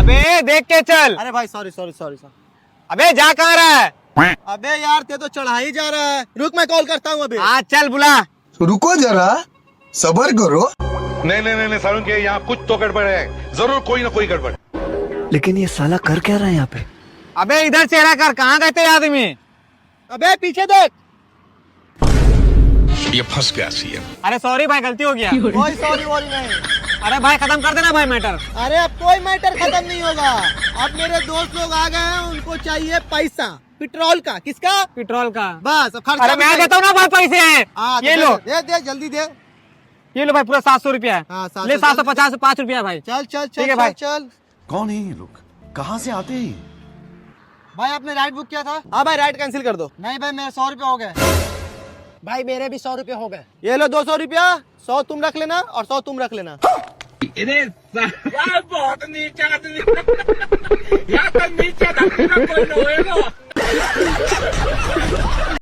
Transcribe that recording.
अबे देख के चल। अरे भाई सॉरी सॉरी सॉरी सॉरी। अबे जा कहाँ रहा है? अबे यार ते तो चढ़ा ही जा रहा है, रुक मैं कॉल करता हूँ अभी। हाँ चल बुला। रुको जरा, सबर करो। नहीं सारुण के यहाँ कुछ तो गड़बड़ है, जरूर कोई ना कोई गड़बड़। लेकिन ये साला कर क्या रहा है यहाँ पे? अबे इधर चेहरा कर, कहाँ गए थे आदमी? अबे पीछे देख। ये फंस गया सीएम। अरे सॉरी भाई, गलती हो गया। कोई सॉरी वॉरी नहीं। अरे भाई खत्म कर देना भाई मैटर। अरे अब कोई मैटर खत्म नहीं होगा। अब मेरे दोस्त लोग आ गए हैं, उनको चाहिए पैसा पेट्रोल का। किसका? पेट्रोल का। बस अब खर्चा। अरे मैं देता हूँ ना भाई पैसे। हाँ, ये तो लो, दे दे जल्दी दे। ये लो भाई, पूरा 700 रुपया है। हाँ, 700 ले 750 5 रुपया भाई। चल चल ठीक है चल भाई। चल। कौन है ये लोग, कहाँ से आते हैं? भाई आपने राइड बुक किया था? हाँ भाई राइड कैंसिल कर दो। नहीं भाई मेरे 100 रुपये हो गए। भाई मेरे भी 100 रुपये हो गए। ये लो 200 रुपया, 100 तुम रख लेना और 100 तुम रख लेना। बहुत नीचा आदमी। यहाँ तो नीचे कोई न होएगा।